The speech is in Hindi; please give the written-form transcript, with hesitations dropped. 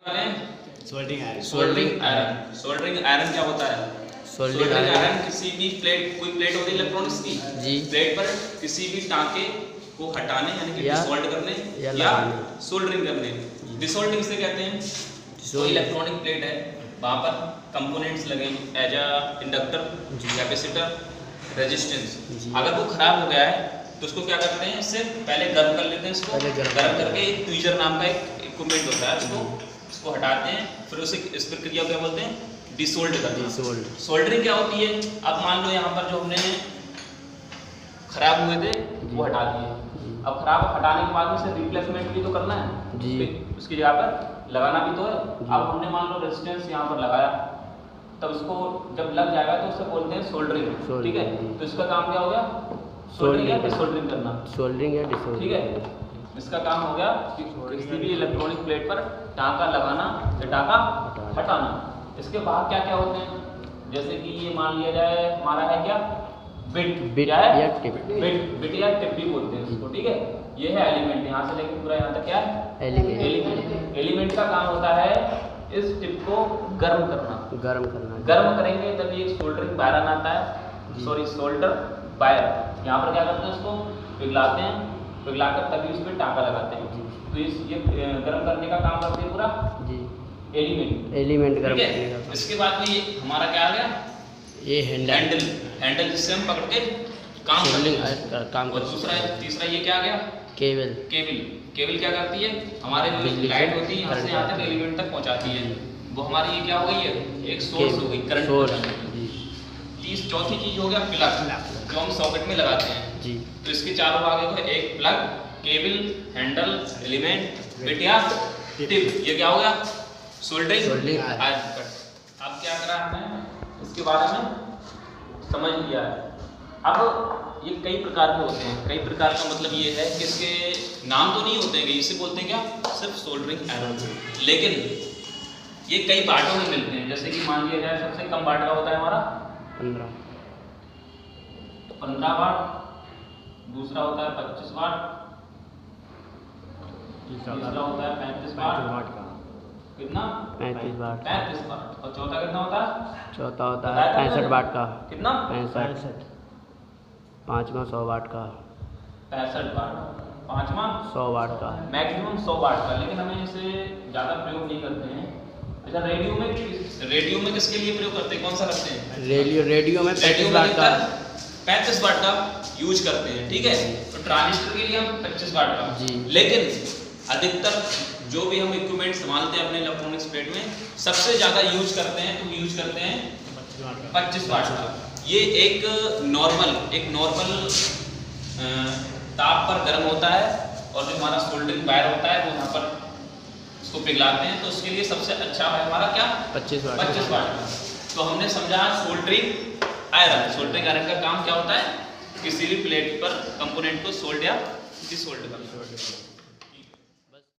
Soldering iron. Soldering iron. Soldering iron क्या होता है? सोल्डरिंग आयरन किसी भी प्लेट, कोई प्लेट होती है इलेक्ट्रॉनिक्स की जी, प्लेट पर किसी भी टांके को हटाने यानी कि डिसॉल्ड करने या सोल्डरिंग करने, डिसॉल्डिंग से कहते हैं। कोई इलेक्ट्रॉनिक प्लेट है, वहाँ पर कंपोनेंट्स लगे as a inductor, capacitor, resistance. अगर वो खराब हो गया है तो उसको क्या करते हैं, इससे पहले गर्म कर लेते हैं। इसको गर्म करके एक ट्वीजर नाम का एक इक्विपमेंट होता है, उसको हटाते हैं, फिर उसे इस प्रक्रिया को क्या बोलते हैं, डिसोल्ड करना। सोल्डरिंग क्या होती है? अब मान लो यहाँ पर जो हमने खराब हुए थे वो हटा दिए, अब खराब हटाने के बाद में इसे रिप्लेसमेंट भी तो करना है जी, उसकी जगह पर लगाना भी तो है। अब हमने मान लो रेजिस्टेंस यहाँ पर लगाया, तब उसको जब लग जाएगा तो उसे बोलते हैं सोल्डरिंग, ठीक है। तो इसका काम क्या हो गया? सोल्डरिंग या डिसोल्डरिंग करना। सोल्डरिंग या डिसोल्डरिंग, ठीक है। इसका काम हो गया कि किसी भी इलेक्ट्रॉनिक प्लेट पर टांका लगाना या टांका हटाना। इसके बाद क्या क्या होते हैं, जैसे कि ये मान लिया जाए हमारा है क्या, बिट या टिप, बिट या टिप भी बोलते हैं इसको, ठीक है। ये है एलिमेंट, यहाँ से लेकर पूरा यहाँ तक क्या है, एलिमेंट। एलिमेंट का काम होता है इस टिप को गर्म करना। गर्म करेंगे तभी एक सोल्डरिंग वायर आता है, सॉरी सोल्डर वायर। यहाँ पर क्या करते हैं, उसको पिघलाते हैं, पिघलाकर तभी उस पर टांका लगाते हैं। तो ये गर्म करने का काम करते हैं पूरा जी, एलिमेंट गर्म करने का। इसके बाद में ये हमारा क्या आ गया, ये हैंडल जिससे हम पकड़ के काम और दूसरा तीसरा ये क्या आ गया, केबल क्या करती है, हमारे जो लाइट होती है यहाँ से यहाँ तक एलिमेंट तक पहुँचाती है। वो हमारी ये क्या हो गई है, एक सोर्स हो गई करंट। चौथी चीज हो गया प्लग, जो हम सॉकेट में लगाते हैं जी। तो इसके चारों भाग हो गए, एक plug, cable, handle, element, bit या टिप। ये क्या हो गया, सोल्डरिंग आयरन। अब क्या करा हमने, इसके बारे में समझ लिया है। अब ये कई प्रकार के होते हैं, कई प्रकार का मतलब ये है कि इसके नाम तो नहीं होते हैं, इसे बोलते हैं क्या, सिर्फ सोल्डरिंग आयरन। लेकिन ये कई पार्टों में मिलते हैं। जैसे कि मान लिया जाए सबसे कम पार्ट का होता है हमारा 15 वाट, दूसरा होता है 25 वाट, तीसरा होता है 35 वाट का, कितना 35 वाट, और चौथा कितना होता है, चौथा होता है 65 वाट का, कितना 65, पांचवा 100 वाट का, 65 वाट, पांचवा 100 वाट का, मैक्सिमम 100 वाट का। लेकिन हमें इसे ज़्यादा प्रयोग नहीं करते हैं। अच्छा, रेडियो में किसके लिए प्रयोग करते हैं, कौन सा करते हैं, रेडियो में 35 वाट का यूज करते हैं, ठीक है। तो ट्रांजिस्टर के लिए हम 25 वाट का जी। लेकिन अधिकतर जो भी हम इक्विपमेंट संभालते हैं अपने इलेक्ट्रॉनिक्स प्लेट में, सबसे ज़्यादा यूज करते हैं 25 वाट का। ये एक नॉर्मल ताप पर गर्म होता है, और जो हमारा सोल्डरिंग वायर होता है वो यहाँ पर उसको पिघलाते हैं। तो उसके लिए सबसे अच्छा है हमारा क्या, 25 वाट का। तो हमने समझा सोल्डरिंग आयरन का काम क्या होता है, किसी भी प्लेट पर कंपोनेंट को सोल्ड या डिसोल्ड करना।